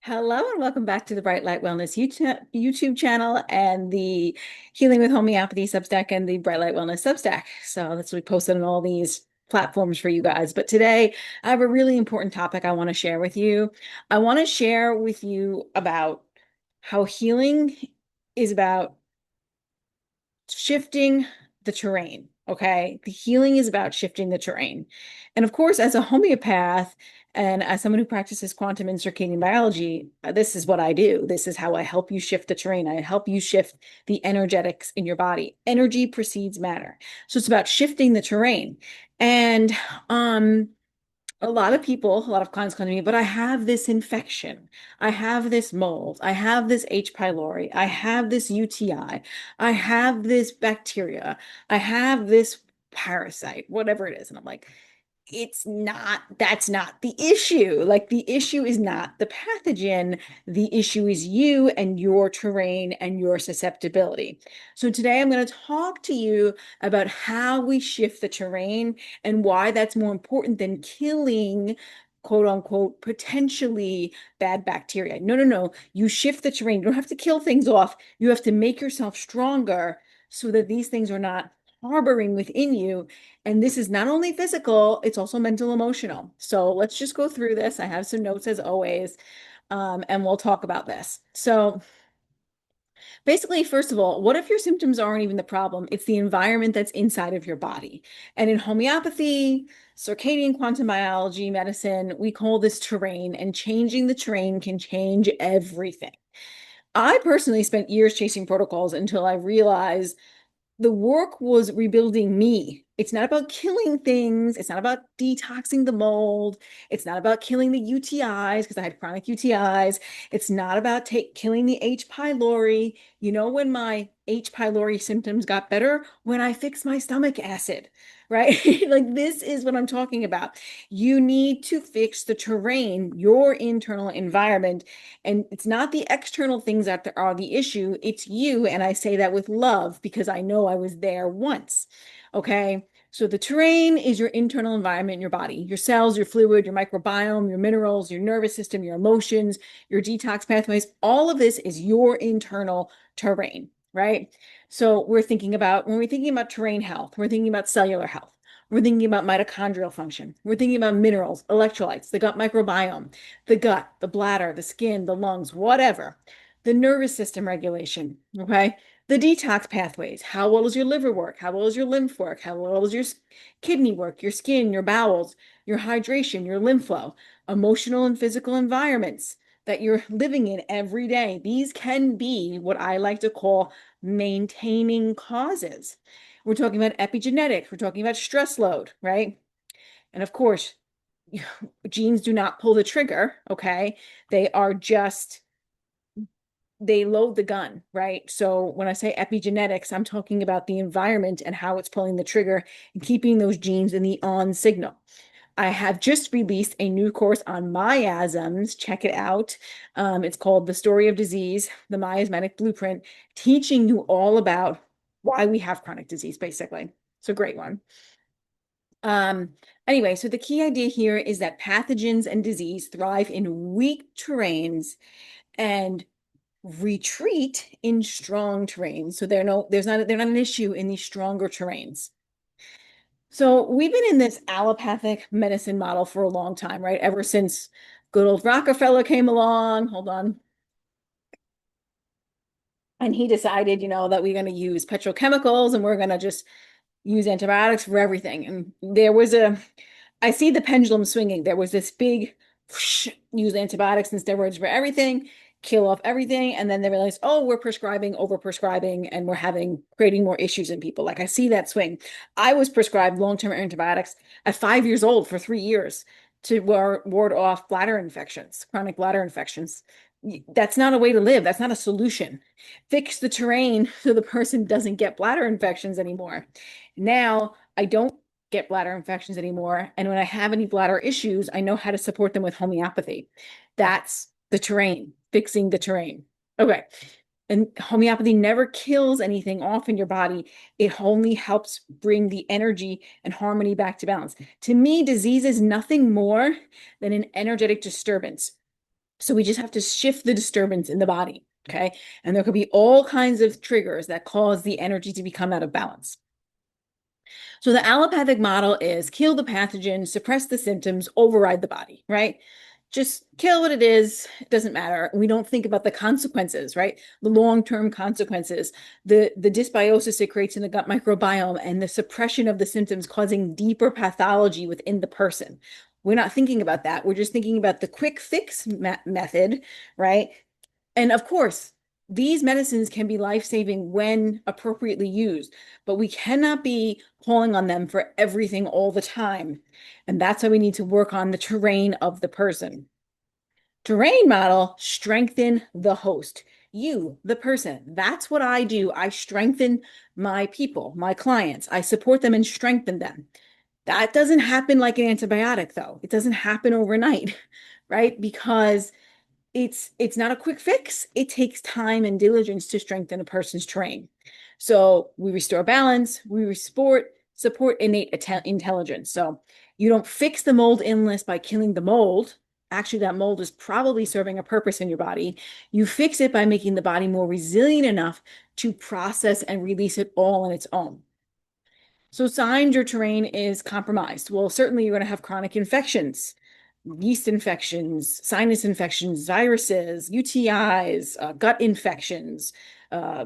Hello and welcome back to the Bright Light Wellness YouTube channel and the Healing with Homeopathy Substack and the Bright Light Wellness Substack. So that's what we posted on all these platforms for you guys. But today I have a really important topic I want to share with you. I want to share with you about how healing is about shifting the terrain. Okay. The healing is about shifting the terrain. And of course, as a homeopath and as someone who practices quantum and circadian biology, this is what I do. This is how I help you shift the terrain. I help you shift the energetics in your body. Energy precedes matter. So it's about shifting the terrain. And a lot of people, a lot of clients come to me, but I have this infection. I have this mold. I have this H. pylori. I have this UTI. I have this bacteria. I have this parasite, whatever it is. And I'm like, that's not the issue. Like, the issue is not the pathogen. The issue is you and your terrain and your susceptibility. So today I'm going to talk to you about how we shift the terrain and why that's more important than killing, quote unquote, potentially bad bacteria. No, no, no. You shift the terrain. You don't have to kill things off. You have to make yourself stronger so that these things are not harboring within you. And this is not only physical, it's also mental, emotional. So let's just go through this. I have some notes as always, and we'll talk about this. So basically, first of all, what if your symptoms aren't even the problem? It's the environment that's inside of your body. And in homeopathy, circadian quantum biology, medicine, we call this terrain, and changing the terrain can change everything. I personally spent years chasing protocols until I realized the work was rebuilding me. It's not about killing things. It's not about detoxing the mold. It's not about killing the UTIs because I had chronic UTIs. It's not about killing the H. pylori. You know when my H. pylori symptoms got better? When I fixed my stomach acid, right? Like, this is what I'm talking about. You need to fix the terrain, your internal environment, and it's not the external things that are the issue, it's you. And I say that with love because I know I was there once. Okay. So the terrain is your internal environment in your body, your cells, your fluid, your microbiome, your minerals, your nervous system, your emotions, your detox pathways. All of this is your internal terrain, right? So when we're thinking about terrain health, we're thinking about cellular health. We're thinking about mitochondrial function. We're thinking about minerals, electrolytes, the gut microbiome, the gut, the bladder, the skin, the lungs, whatever. The nervous system regulation, okay? The detox pathways. How well does your liver work? How well does your lymph work? How well does your kidney work? Your skin, your bowels, your hydration, your lymph flow, emotional and physical environments that you're living in every day. These can be what I like to call maintaining causes. We're talking about epigenetics. We're talking about stress load, right? And of course, genes do not pull the trigger, okay? They are just, they load the gun, right? So when I say epigenetics, I'm talking about the environment and how it's pulling the trigger and keeping those genes in the on signal. I have just released a new course on miasms. Check it out. It's called The Story of Disease, the Miasmatic Blueprint, teaching you all about why we have chronic disease, basically. It's a great one. Um, anyway, so the key idea here is that pathogens and disease thrive in weak terrains and retreat in strong terrains. So they're not an issue in these stronger terrains. So we've been in this allopathic medicine model for a long time, right? Ever since good old Rockefeller came along. Hold on. And he decided, that we're going to use petrochemicals and we're going to just use antibiotics for everything. And I see the pendulum swinging. There was this big whoosh, use antibiotics and steroids for everything, kill off everything. And then they realized, oh, we're prescribing, over prescribing, and creating more issues in people. Like, I see that swing. I was prescribed long-term antibiotics at 5 years old for 3 years to ward off bladder infections, chronic bladder infections. That's not a way to live. That's not a solution. Fix the terrain so the person doesn't get bladder infections anymore. Now I don't get bladder infections anymore. And when I have any bladder issues, I know how to support them with homeopathy. That's the terrain, fixing the terrain. Okay. And homeopathy never kills anything off in your body. It only helps bring the energy and harmony back to balance. To me, disease is nothing more than an energetic disturbance. So we just have to shift the disturbance in the body. Okay. And there could be all kinds of triggers that cause the energy to become out of balance. So the allopathic model is kill the pathogen, suppress the symptoms, override the body, right? Just kill what it is. It doesn't matter. We don't think about the consequences, right? The long-term consequences, the dysbiosis it creates in the gut microbiome, and the suppression of the symptoms causing deeper pathology within the person. We're not thinking about that. We're just thinking about the quick fix method, right? And of course, these medicines can be life-saving when appropriately used, but we cannot be calling on them for everything all the time. And that's why we need to work on the terrain of the person. Terrain model, strengthen the host. You, the person. That's what I do. I strengthen my people, my clients. I support them and strengthen them. That doesn't happen like an antibiotic, though. It doesn't happen overnight, right? Because it's not a quick fix. It takes time and diligence to strengthen a person's terrain. So we restore balance, we support innate intelligence. So you don't fix the mold illness by killing the mold. Actually, that mold is probably serving a purpose in your body. You fix it by making the body more resilient enough to process and release it all on its own. So signs your terrain is compromised. Well, certainly you're going to have chronic infections, yeast infections, sinus infections, viruses, UTIs, gut infections, uh,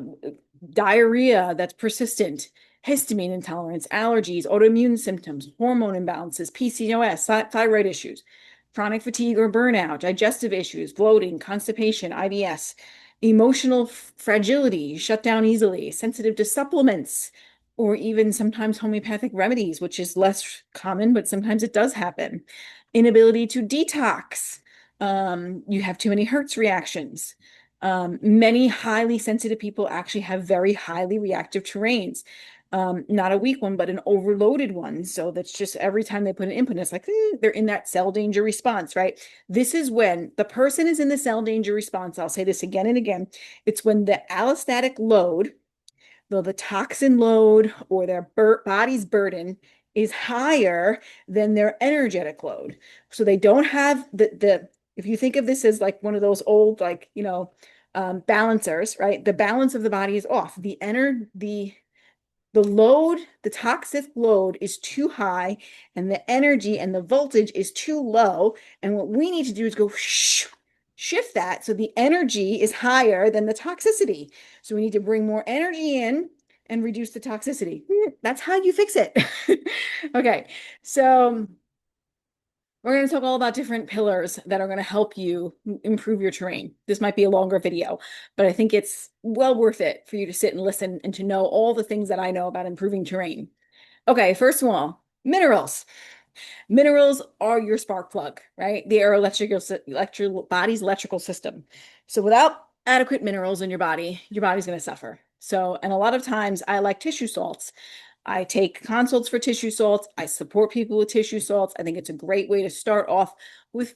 diarrhea that's persistent, histamine intolerance, allergies, autoimmune symptoms, hormone imbalances, PCOS, thyroid issues, chronic fatigue or burnout, digestive issues, bloating, constipation, IBS, emotional fragility, shut down easily, sensitive to supplements, or even sometimes homeopathic remedies, which is less common, but sometimes it does happen. Inability to detox. You have too many Hertz reactions. Many highly sensitive people actually have very highly reactive terrains. Not a weak one, but an overloaded one. So that's just every time they put an input, it's like they're in that cell danger response, right? This is when the person is in the cell danger response. I'll say this again and again. It's when the allostatic load, the toxin load or their body's burden is higher than their energetic load. So they don't have if you think of this as like one of those old, like, balancers, right? The balance of the body is off. The load, the toxic load is too high, and the energy and the voltage is too low. And what we need to do is go shift that so the energy is higher than the toxicity. So we need to bring more energy in and reduce the toxicity. That's how you fix it. Okay, so we're going to talk all about different pillars that are going to help you improve your terrain. This might be a longer video, but I think it's well worth it for you to sit and listen and to know all the things that I know about improving terrain. Okay, first of all, minerals. Minerals are your spark plug, right? They are body's electrical system. So without adequate minerals in your body's going to suffer. So, and a lot of times I like tissue salts. I take consults for tissue salts. I support people with tissue salts. I think it's a great way to start off with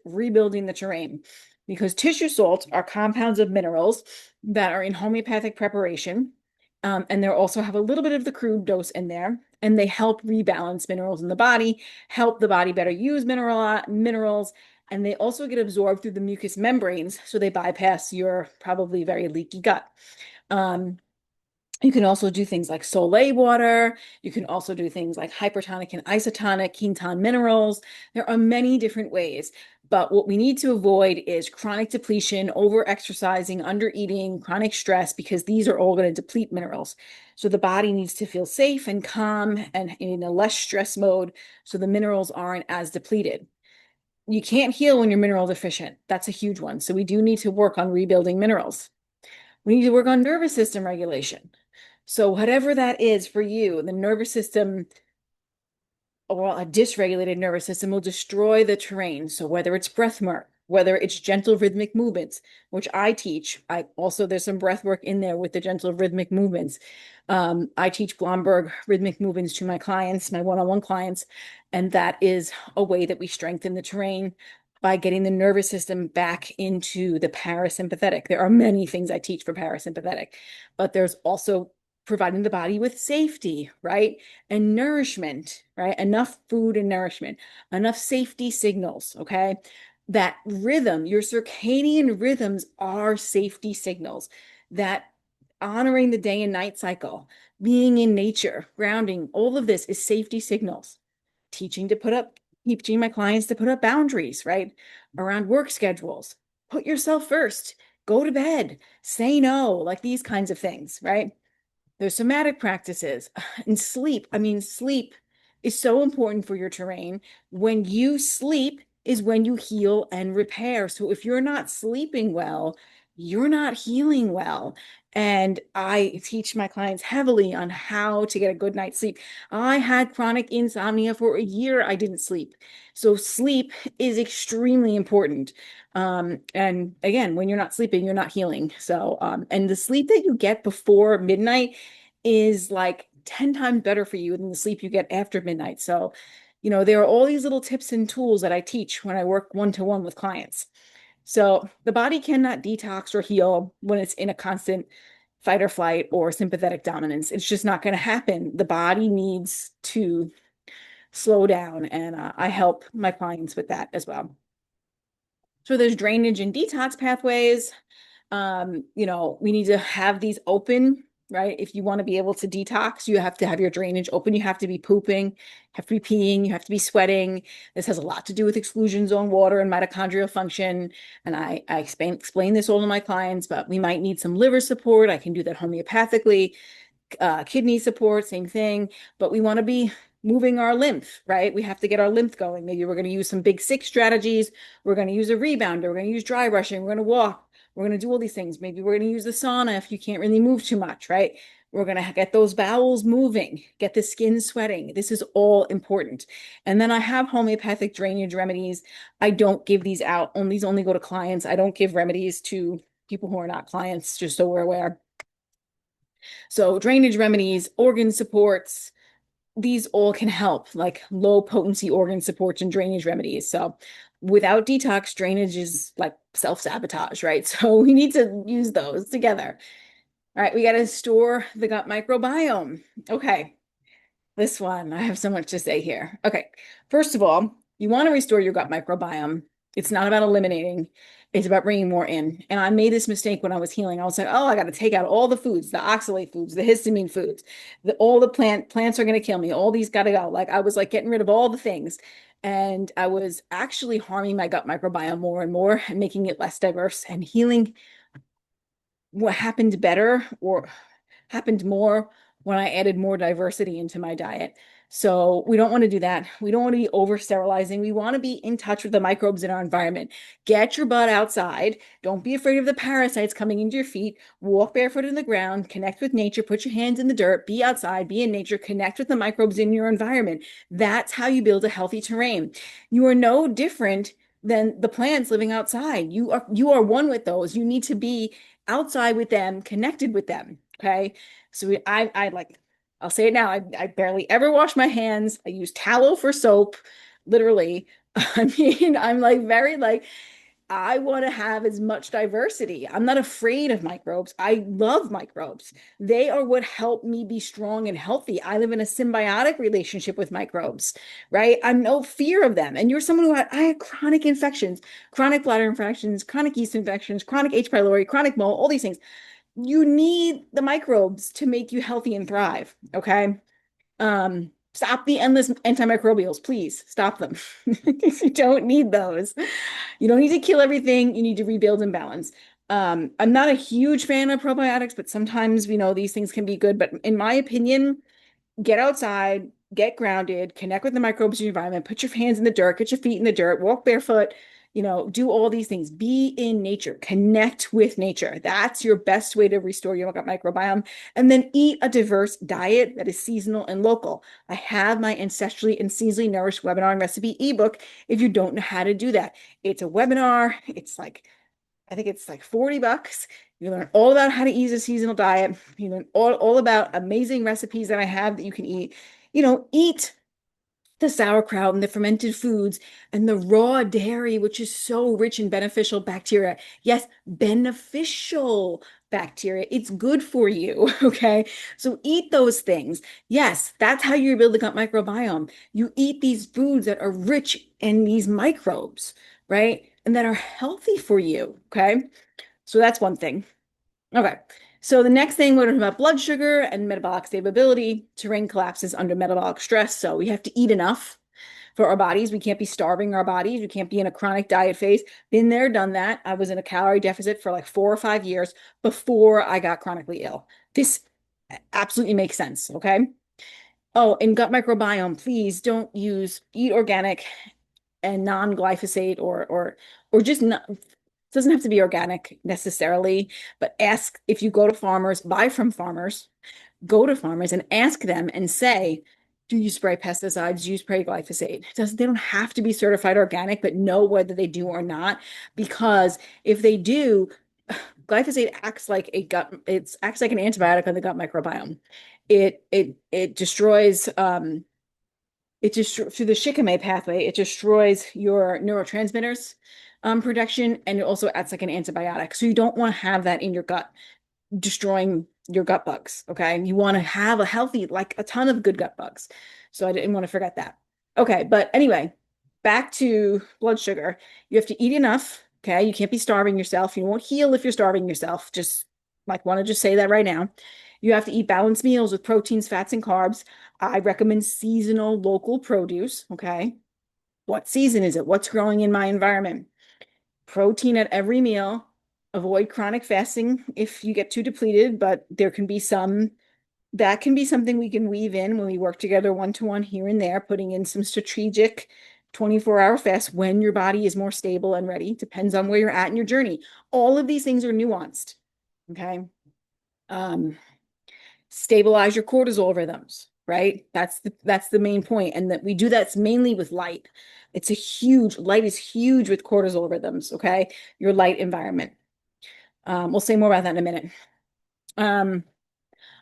rebuilding the terrain, because tissue salts are compounds of minerals that are in homeopathic preparation. And they also have a little bit of the crude dose in there, and they help rebalance minerals in the body, help the body better use minerals, and they also get absorbed through the mucous membranes, so they bypass your probably very leaky gut. Um, you can also do things like Soleil water. You can also do things like hypertonic and isotonic Quinton minerals. There are many different ways, but what we need to avoid is chronic depletion, over-exercising, under-eating, chronic stress, because these are all going to deplete minerals. So the body needs to feel safe and calm and in a less stress mode, so the minerals aren't as depleted. You can't heal when you're mineral deficient. That's a huge one. So we do need to work on rebuilding minerals. We need to work on nervous system regulation. So whatever that is for you, the nervous system or a dysregulated nervous system will destroy the terrain. So whether it's breath work, whether it's gentle rhythmic movements, which I teach, there's some breath work in there with the gentle rhythmic movements. I teach Blomberg rhythmic movements to my clients, my one-on-one clients, and that is a way that we strengthen the terrain by getting the nervous system back into the parasympathetic. There are many things I teach for parasympathetic, but there's also providing the body with safety, right? And nourishment, right? Enough food and nourishment, enough safety signals, okay? that rhythm, your circadian rhythms are safety signals, that honoring the day and night cycle, being in nature, grounding, all of this is safety signals. Teaching to put up, Teaching my clients to put up boundaries, right? Around work schedules. Put yourself first. Go to bed. Say no, like these kinds of things, right? There's somatic practices and sleep. I mean, sleep is so important for your terrain. When you sleep is when you heal and repair. So if you're not sleeping well, you're not healing well. And I teach my clients heavily on how to get a good night's sleep. I had chronic insomnia for a year. I didn't sleep. So sleep is extremely important. And again, when you're not sleeping, you're not healing. So, and the sleep that you get before midnight is like 10 times better for you than the sleep you get after midnight. So, there are all these little tips and tools that I teach when I work one-to-one with clients. So the body cannot detox or heal when it's in a constant fight or flight or sympathetic dominance. It's just not going to happen. The body needs to slow down, and I help my clients with that as well. So there's drainage and detox pathways. We need to have these open, right? If you want to be able to detox, you have to have your drainage open. You have to be pooping, have to be peeing, you have to be sweating. This has a lot to do with exclusion zone water and mitochondrial function. And I explain this all to my clients, but we might need some liver support. I can do that homeopathically. Kidney support, same thing. But we want to be moving our lymph, right? We have to get our lymph going. Maybe we're going to use some big six strategies. We're going to use a rebounder. We're going to use dry brushing. We're going to walk. We're going to do all these things. Maybe we're going to use the sauna if you can't really move too much, right? We're going to get those bowels moving, get the skin sweating. This is all important. And then I have homeopathic drainage remedies. I don't give these out. These only go to clients. I don't give remedies to people who are not clients, just so we're aware. So drainage remedies, organ supports, these all can help, like low potency organ supports and drainage remedies. So without detox, drainage is like self-sabotage, right? So we need to use those together. All right, we got to store the gut microbiome. Okay, this one, I have so much to say here. Okay, first of all, you want to restore your gut microbiome. It's not about eliminating, it's about bringing more in. And I made this mistake when I was healing. I was like, oh, I got to take out all the foods, the oxalate foods, the histamine foods, all the plants are going to kill me. All these got to go. Like I was like getting rid of all the things. And I was actually harming my gut microbiome more and more and making it less diverse, and healing what happened better or happened more when I added more diversity into my diet. So we don't want to do that. We don't want to be over sterilizing. We want to be in touch with the microbes in our environment. Get your butt outside. Don't be afraid of the parasites coming into your feet. Walk barefoot in the ground. Connect with nature. Put your hands in the dirt. Be outside. Be in nature. Connect with the microbes in your environment. That's how you build a healthy terrain. You are no different than the plants living outside. You are one with those. You need to be outside with them, connected with them. Okay. So I like, I'll say it now. I barely ever wash my hands. I use tallow for soap, literally. I mean, I'm like very like, I want to have as much diversity. I'm not afraid of microbes. I love microbes. They are what help me be strong and healthy. I live in a symbiotic relationship with microbes, right? I'm no fear of them. And you're someone I had chronic infections, chronic bladder infections, chronic yeast infections, chronic H. pylori, chronic mold, all these things. You need the microbes to make you healthy and thrive. Okay. Stop the endless antimicrobials, please stop them. You don't need those. You don't need to kill everything. You need to rebuild and balance. I'm not a huge fan of probiotics, but sometimes we know these things can be good. But in my opinion, get outside, get grounded, connect with the microbes in your environment, put your hands in the dirt, get your feet in the dirt, walk barefoot, do all these things. Be in nature, connect with nature. That's your best way to restore your gut microbiome. And then eat a diverse diet that is seasonal and local. I have my Ancestrally and Seasonally Nourished webinar and recipe ebook if you don't know how to do that. It's a webinar. I think it's like $40. You learn all about how to eat a seasonal diet. You learn all about amazing recipes that I have that you can eat. Eat the sauerkraut and the fermented foods and the raw dairy, which is so rich in beneficial bacteria. Yes, beneficial bacteria. It's good for you. Okay. So eat those things. Yes, that's how you build the gut microbiome. You eat these foods that are rich in these microbes. right? And that are healthy for you. Okay. So that's one thing. Okay. So the next thing we're talking about blood sugar and metabolic stability. Terrain collapses under metabolic stress. So we have to eat enough for our bodies. We can't be starving our bodies. We can't be in a chronic diet phase. Been there, done that. I was in a calorie deficit for like 4 or 5 years before I got chronically ill. This absolutely makes sense. Okay. Oh, and gut microbiome, please don't eat organic and non-glyphosate or just not, doesn't have to be organic necessarily, but ask if you go to farmers, buy from farmers, go to farmers and ask them and say, do you spray pesticides? Do you spray glyphosate? They don't have to be certified organic, but know whether they do or not. Because if they do, glyphosate acts like it acts like an antibiotic on the gut microbiome. It destroys it just through the shikimate pathway, it destroys your neurotransmitters production, and it also acts like an antibiotic. So you don't want to have that in your gut, destroying your gut bugs. Okay. You want to have a healthy, like a ton of good gut bugs. So I didn't want to forget that. Okay. But anyway, back to blood sugar. You have to eat enough. Okay. You can't be starving yourself. You won't heal if you're starving yourself. Just like want to just say that right now. You have to eat balanced meals with proteins, fats, and carbs. I recommend seasonal local produce. Okay. What season is it? What's growing in my environment? Protein at every meal. Avoid chronic fasting if you get too depleted, but there can be some that can be something we can weave in when we work together one to one here and there, putting in some strategic 24-hour fasts when your body is more stable and ready. Depends on where you're at in your journey. All of these things are nuanced. Okay. Um, Stabilize your cortisol rhythms, right? That's the main point. And that we do that mainly with light. Light is huge with cortisol rhythms, okay? Your light environment. We'll say more about that in a minute. Um,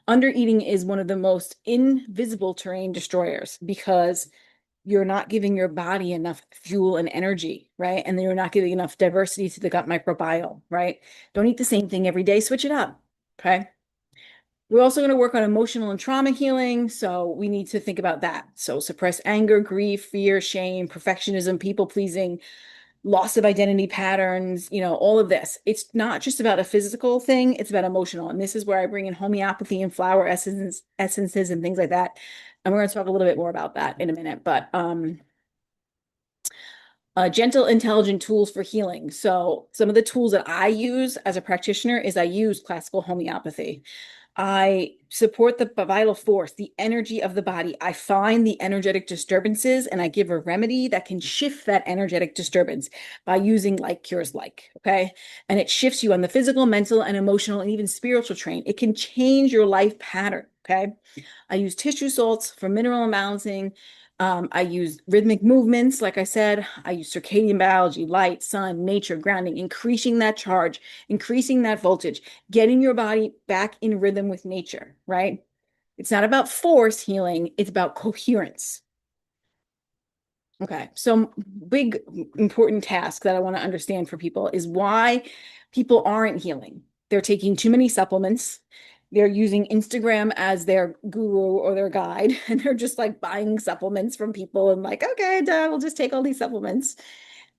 Undereating is one of the most invisible terrain destroyers because you're not giving your body enough fuel and energy, right? And then you're not giving enough diversity to the gut microbiome, right? Don't eat the same thing every day, switch it up, okay? We're also going to work on emotional and trauma healing. So we need to think about that. So suppress anger, grief, fear, shame, perfectionism, people pleasing, loss of identity patterns, all of this. It's not just about a physical thing, it's about emotional. And this is where I bring in homeopathy and flower essences and things like that. And we're going to talk a little bit more about that in a minute. But gentle, intelligent tools for healing. So some of the tools that I use as a practitioner is I use classical homeopathy. I support the vital force, the energy of the body. I find the energetic disturbances and I give a remedy that can shift that energetic disturbance by using like cures like, okay? And it shifts you on the physical, mental, and emotional, and even spiritual train. It can change your life pattern, okay? I use tissue salts for mineral imbalancing. I use rhythmic movements, like I said. I use circadian biology, light, sun, nature, grounding, increasing that charge, increasing that voltage, getting your body back in rhythm with nature, right? It's not about force healing, it's about coherence. Okay, so big important task that I want to understand for people is why people aren't healing. They're taking too many supplements. They're using Instagram as their guru or their guide, and they're just like buying supplements from people and like, okay, duh, we'll just take all these supplements.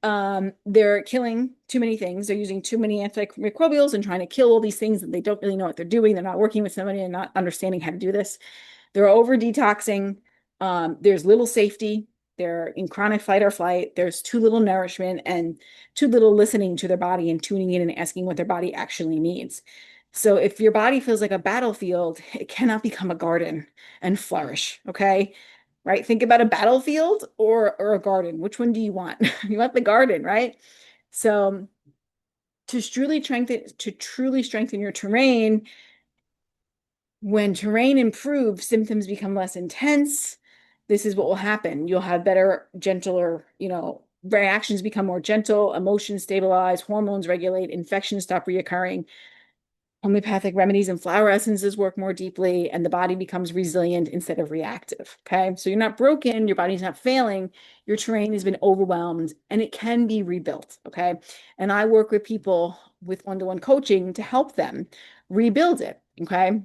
They're killing too many things. They're using too many antimicrobials and trying to kill all these things that they don't really know what they're doing. They're not working with somebody and not understanding how to do this. They're over detoxing. There's little safety. They're in chronic fight or flight. There's too little nourishment and too little listening to their body and tuning in and asking what their body actually needs. So if your body feels like a battlefield, it cannot become a garden and flourish. Okay. Right. Think about a battlefield or a garden. Which one do you want? You want the garden, right? So to truly strengthen your terrain, when terrain improves, symptoms become less intense. This is what will happen. You'll have better, gentler, reactions become more gentle, emotions stabilize, hormones regulate, infections stop reoccurring. Homeopathic remedies and flower essences work more deeply, and the body becomes resilient instead of reactive. Okay. So you're not broken, your body's not failing, your terrain has been overwhelmed, and it can be rebuilt. Okay. And I work with people with one-to-one coaching to help them rebuild it. Okay.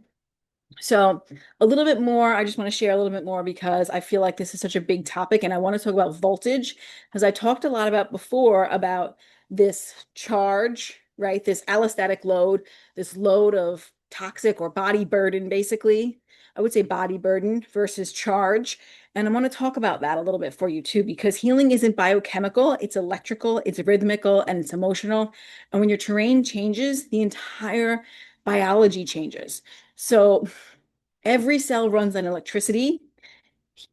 So, a little bit more, I just want to share a little bit more because I feel like this is such a big topic and I want to talk about voltage because I talked a lot about before about this charge, right? This allostatic load, this load of toxic or body burden, basically. I would say body burden versus charge. And I want to talk about that a little bit for you too, because healing isn't biochemical, it's electrical, it's rhythmical, and it's emotional. And when your terrain changes, the entire biology changes. So, every cell runs on electricity.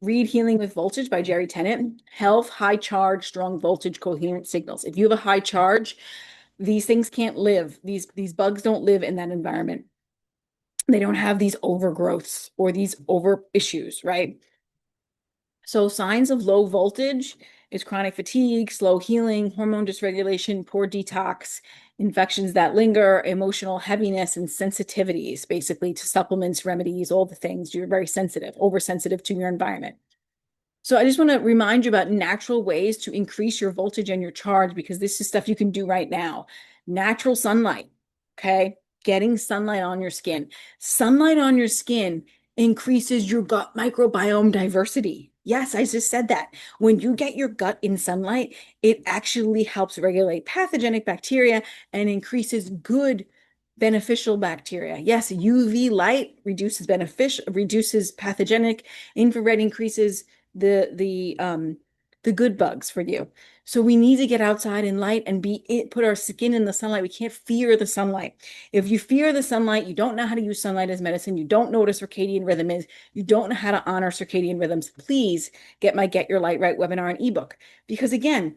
Read Healing with Voltage by Jerry Tennant. Health, high charge, strong voltage, coherent signals. If you have a high charge, these things can't live. These bugs don't live in that environment. They don't have these overgrowths or these over issues, right? So signs of low voltage is chronic fatigue, slow healing, hormone dysregulation, poor detox, infections that linger, emotional heaviness, and sensitivities, basically to supplements, remedies, all the things. You're very sensitive, oversensitive to your environment. So I just want to remind you about natural ways to increase your voltage and your charge because this is stuff you can do right now. Natural sunlight, okay? Getting sunlight on your skin. Sunlight on your skin increases your gut microbiome diversity. Yes, I just said that. When you get your gut in sunlight, it actually helps regulate pathogenic bacteria and increases good beneficial bacteria. Yes, UV light reduces pathogenic, infrared increases the good bugs for you. So we need to get outside in light and put our skin in the sunlight. We can't fear the sunlight. If you fear the sunlight, you don't know how to use sunlight as medicine, you don't know what a circadian rhythm is, you don't know how to honor circadian rhythms, please get my Get Your Light Right webinar and ebook. Because again,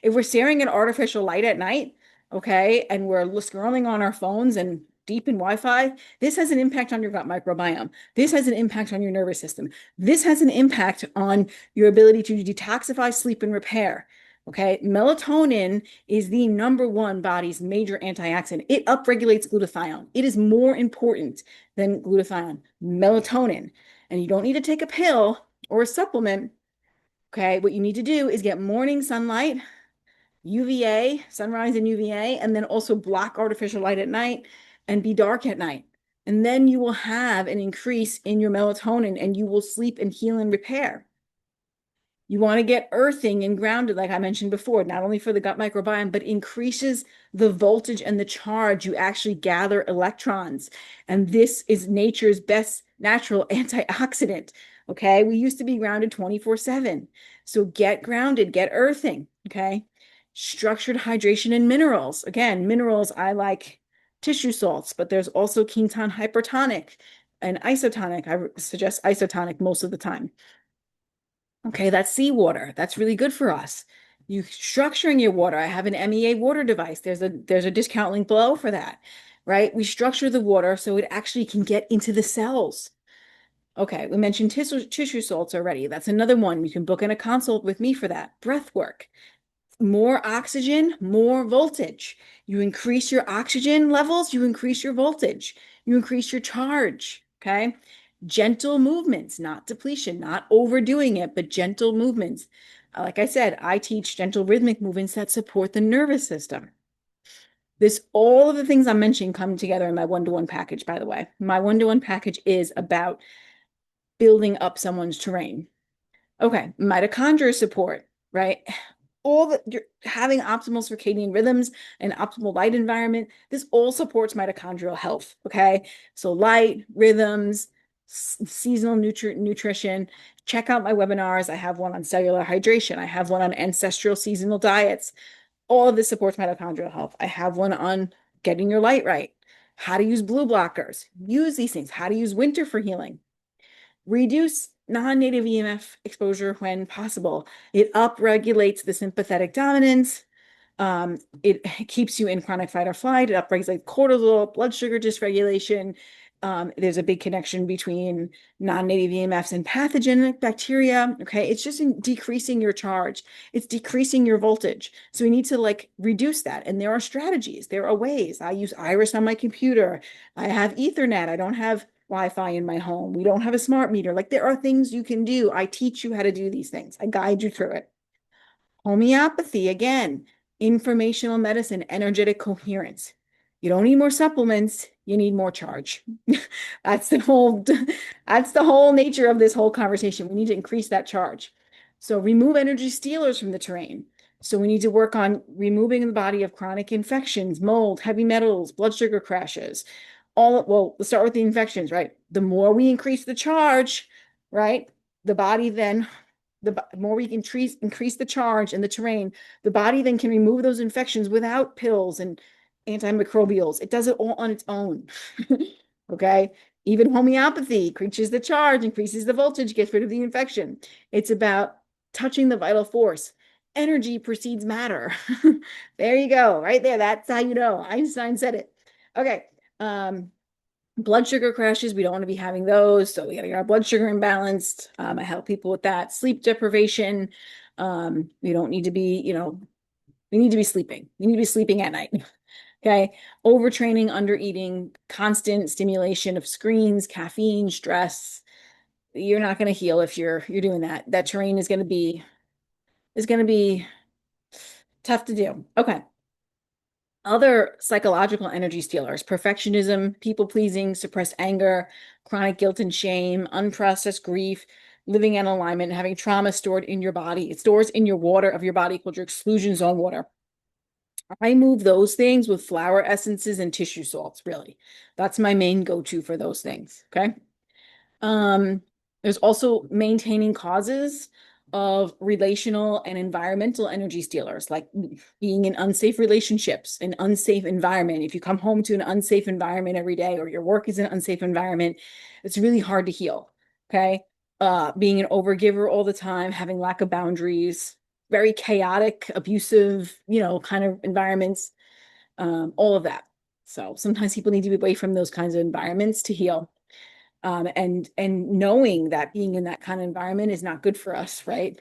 if we're staring at artificial light at night, okay, and we're scrolling on our phones and deep in Wi-Fi, this has an impact on your gut microbiome. This has an impact on your nervous system. This has an impact on your ability to detoxify, sleep, and repair. Okay, melatonin is the number one body's major antioxidant. It upregulates glutathione. It is more important than glutathione, melatonin. And you don't need to take a pill or a supplement. Okay, what you need to do is get morning sunlight, UVA, sunrise and UVA, and then also block artificial light at night and be dark at night. And then you will have an increase in your melatonin and you will sleep and heal and repair. You want to get earthing and grounded, like I mentioned before, not only for the gut microbiome, but increases the voltage and the charge. You actually gather electrons. And this is nature's best natural antioxidant. Okay. We used to be grounded 24/7. So get grounded, get earthing. Okay. Structured hydration and minerals. Again, minerals, I like tissue salts, but there's also ketone hypertonic and isotonic. I suggest isotonic most of the time. Okay, that's seawater. That's really good for us. You structuring your water. I have an MEA water device. There's a discount link below for that, right? We structure the water so it actually can get into the cells. Okay, we mentioned tissue salts already. That's another one. You can book in a consult with me for that. Breath work. More oxygen, more voltage. You increase your oxygen levels, you increase your voltage, you increase your charge. Okay. Gentle movements, not depletion, not overdoing it, but gentle movements. Like I said, I teach gentle rhythmic movements that support the nervous system. All of the things I'm mentioning come together in my one-to-one package, by the way. My one-to-one package is about building up someone's terrain. Okay, mitochondria support, right? All that you're having optimal circadian rhythms and optimal light environment, this all supports mitochondrial health. Okay, so light, rhythms, seasonal nutrition. Check out my webinars. I have one on cellular hydration. I have one on ancestral seasonal diets. All of this supports mitochondrial health. I have one on getting your light right, how to use blue blockers, use these things, how to use winter for healing. Reduce non-native EMF exposure when possible. It upregulates the sympathetic dominance. It keeps you in chronic fight or flight. It upregulates cortisol, blood sugar dysregulation. There's a big connection between non-native EMFs and pathogenic bacteria. Okay, it's just decreasing your charge. It's decreasing your voltage. So we need to like reduce that. And there are strategies. There are ways. I use Iris on my computer. I have Ethernet. I don't have Wi-Fi in my home. We don't have a smart meter. Like there are things you can do. I teach you how to do these things. I guide you through it. Homeopathy, again, informational medicine, energetic coherence. You don't need more supplements, you need more charge. That's the whole that's the whole nature of this whole conversation. We need to increase that charge. So remove energy stealers from the terrain. So we need to work on removing the body of chronic infections, mold, heavy metals, blood sugar crashes. Well, let's start with the infections, right? The more we increase the charge, right? The body then the more we increase the charge in the terrain, the body then can remove those infections without pills and antimicrobials. It does it all on its own. Okay. Even homeopathy increases the charge, increases the voltage, gets rid of the infection. It's about touching the vital force. Energy precedes matter. There you go, right there. That's how you know. Einstein said it. Okay. Blood sugar crashes, we don't want to be having those. So we got to get our blood sugar imbalanced. I help people with that. Sleep deprivation. We don't need to be, we need to be sleeping. We need to be sleeping at night. Okay. Overtraining, undereating, constant stimulation of screens, caffeine, stress. You're not going to heal if you're doing that. That terrain is going to be tough to do. Okay. Other psychological energy stealers: perfectionism, people pleasing, suppressed anger, chronic guilt and shame, unprocessed grief, living in alignment, having trauma stored in your body. It stores in your water of your body called your exclusion zone water. I move those things with flower essences and tissue salts, really. That's my main go-to for those things. Okay. Um, there's also maintaining causes of relational and environmental energy stealers, like being in unsafe relationships, an unsafe environment. If you come home to an unsafe environment every day, or your work is an unsafe environment, it's really hard to heal. Okay. Being an overgiver all the time, having lack of boundaries, very chaotic, abusive, kind of environments, all of that. So sometimes people need to be away from those kinds of environments to heal. And knowing that being in that kind of environment is not good for us, right?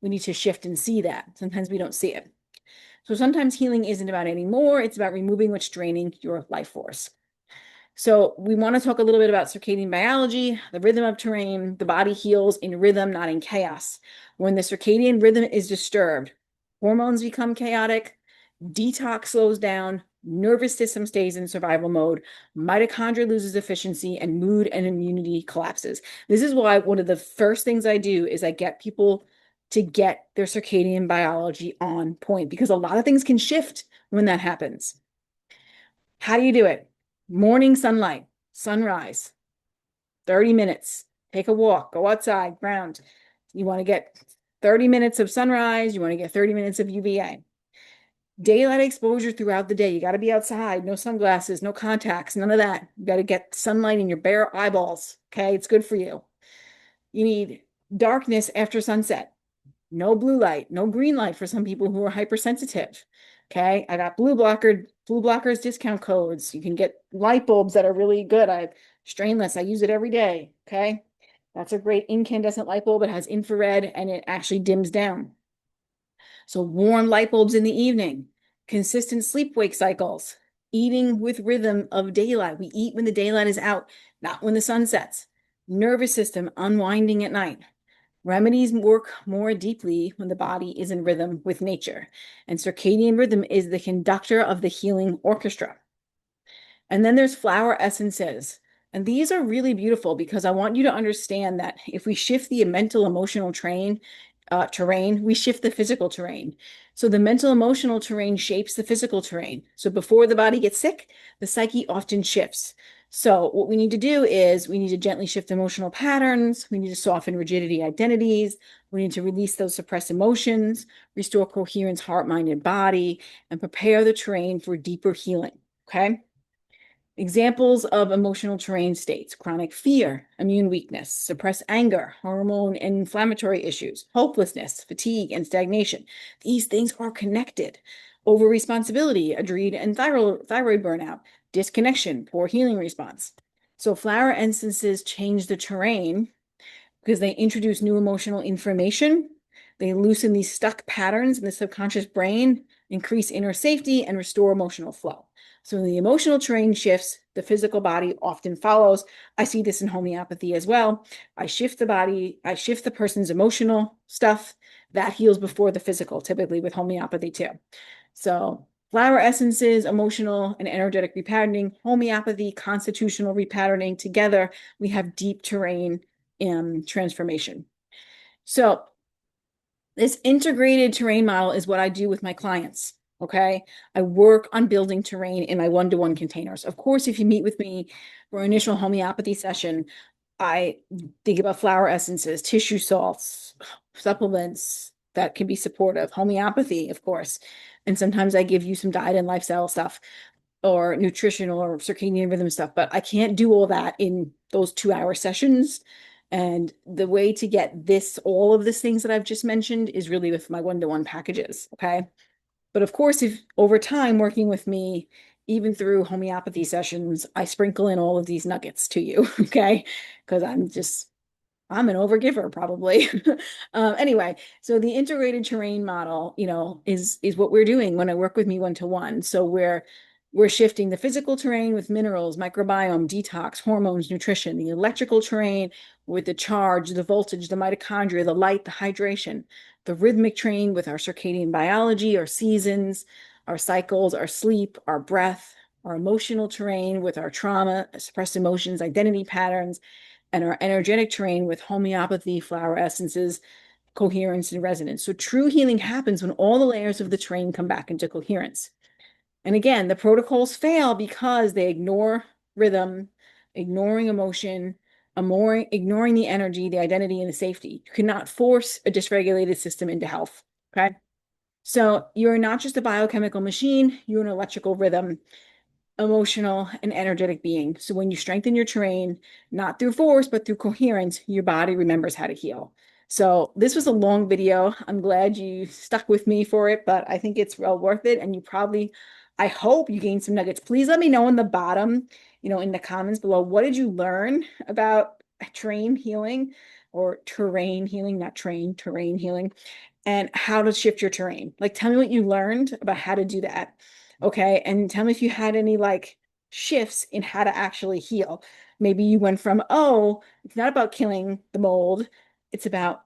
We need to shift and see that. Sometimes we don't see it. So sometimes healing isn't about anymore. It's about removing what's draining your life force. So we want to talk a little bit about circadian biology, the rhythm of terrain. The body heals in rhythm, not in chaos. When the circadian rhythm is disturbed, hormones become chaotic, detox slows down, nervous system stays in survival mode, mitochondria loses efficiency, and mood and immunity collapses. This is why one of the first things I do is I get people to get their circadian biology on point, because a lot of things can shift when that happens. How do you do it? Morning sunlight, sunrise, 30 minutes, take a walk, go outside, ground. You want to get 30 minutes of sunrise, you want to get 30 minutes of UVA. Daylight exposure throughout the day. You got to be outside, no sunglasses, no contacts, none of that. You got to get sunlight in your bare eyeballs. Okay. It's good for you. You need darkness after sunset. No blue light, no green light for some people who are hypersensitive. Okay. I got blue blockers discount codes. You can get light bulbs that are really good. I strainless. I use it every day. Okay. That's a great incandescent light bulb. It has infrared and it actually dims down. So warm light bulbs in the evening, consistent sleep-wake cycles, eating with rhythm of daylight. We eat when the daylight is out, not when the sun sets. Nervous system unwinding at night. Remedies work more deeply when the body is in rhythm with nature. And circadian rhythm is the conductor of the healing orchestra. And then there's flower essences. And these are really beautiful because I want you to understand that if we shift the mental emotional terrain, we shift the physical terrain. So the mental emotional terrain shapes the physical terrain. So before the body gets sick, the psyche often shifts. So what we need to do is we need to gently shift emotional patterns. We need to soften rigidity identities. We need to release those suppressed emotions, restore coherence, heart, mind, and body, and prepare the terrain for deeper healing. Okay. Examples of emotional terrain states: chronic fear, immune weakness, suppressed anger, hormone and inflammatory issues, hopelessness, fatigue, and stagnation. These things are connected. Over responsibility, adrenal and thyroid burnout, disconnection, poor healing response. So flower essences change the terrain because they introduce new emotional information. They loosen these stuck patterns in the subconscious brain, increase inner safety, and restore emotional flow. So when the emotional terrain shifts, the physical body often follows. I see this in homeopathy as well. I shift the body, I shift the person's emotional stuff. That heals before the physical, typically with homeopathy too. So Flower essences, emotional and energetic repatterning, homeopathy, constitutional repatterning. Together, we have deep terrain transformation. So this integrated terrain model is what I do with my clients. Okay. I work on building terrain in my one-to-one containers. Of course, if you meet with me for an initial homeopathy session, I think about flower essences, tissue salts, supplements that can be supportive, homeopathy, of course. And sometimes I give you some diet and lifestyle stuff or nutritional or circadian rhythm stuff, but I can't do all that in those 2 hour sessions. And the way to get this, all of these things that I've just mentioned is really with my one-to-one packages. Okay. But of course, if over time working with me, even through homeopathy sessions, I sprinkle in all of these nuggets to you. Okay. Because I'm an overgiver probably. Anyway, so the integrated terrain model, is what we're doing when I work with me one-to-one. So we're shifting the physical terrain with minerals, microbiome, detox, hormones, nutrition, the electrical terrain with the charge, the voltage, the mitochondria, the light, the hydration, the rhythmic terrain with our circadian biology, our seasons, our cycles, our sleep, our breath, our emotional terrain with our trauma, suppressed emotions, identity patterns, and our energetic terrain with homeopathy, flower essences, coherence, and resonance. So true healing happens when all the layers of the terrain come back into coherence. And again, the protocols fail because they ignore rhythm, ignoring emotion, ignoring the energy, the identity, and the safety. You cannot force a dysregulated system into health. Okay. So you're not just a biochemical machine, you're an electrical rhythm, emotional, and energetic being. So when you strengthen your terrain, not through force, but through coherence, your body remembers how to heal. So this was a long video. I'm glad you stuck with me for it, but I think it's well worth it. And I hope you gained some nuggets. Please let me know in the bottom, in the comments below, what did you learn about terrain healing or terrain healing, not train, terrain healing, and how to shift your terrain. Like, tell me what you learned about how to do that. Okay. And tell me if you had any like shifts in how to actually heal. Maybe you went from, oh, it's not about killing the mold, it's about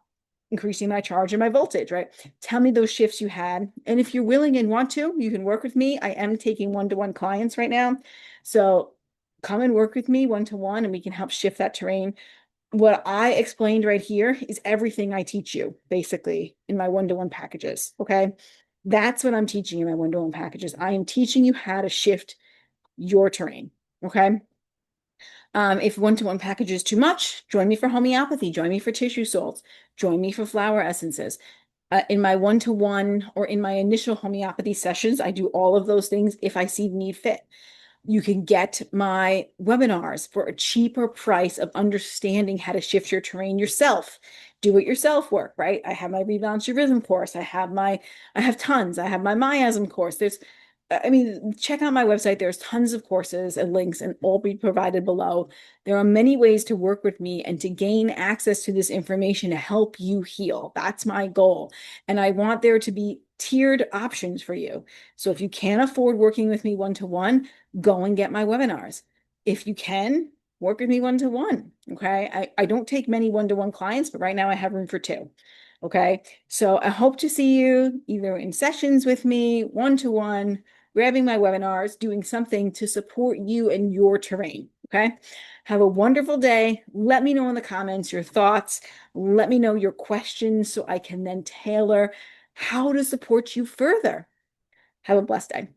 increasing my charge and my voltage, right? Tell me those shifts you had. And if you're willing and want to, you can work with me. I am taking one-to-one clients right now. So come and work with me one-to-one and we can help shift that terrain. What I explained right here is everything I teach you basically in my one-to-one packages. Okay. That's what I'm teaching in my one-to-one packages. I am teaching you how to shift your terrain. Okay. If one-to-one package is too much, join me for homeopathy, join me for tissue salts, join me for flower essences. In my one-to-one or in my initial homeopathy sessions, I do all of those things if I see the need fit. You can get my webinars for a cheaper price of understanding how to shift your terrain yourself. Do it yourself work, right? I have my Rebalance Your Rhythm course. I have tons. I have my miasm course. Check out my website. There's tons of courses and links and all be provided below. There are many ways to work with me and to gain access to this information to help you heal. That's my goal. And I want there to be tiered options for you. So if you can't afford working with me one-to-one, go and get my webinars. If you can, work with me one-to-one. Okay. I don't take many one-to-one clients, but right now I have room for two. Okay. So I hope to see you either in sessions with me, one-to-one, grabbing my webinars, doing something to support you and your terrain. Okay. Have a wonderful day. Let me know in the comments your thoughts. Let me know your questions so I can then tailor how to support you further. Have a blessed day.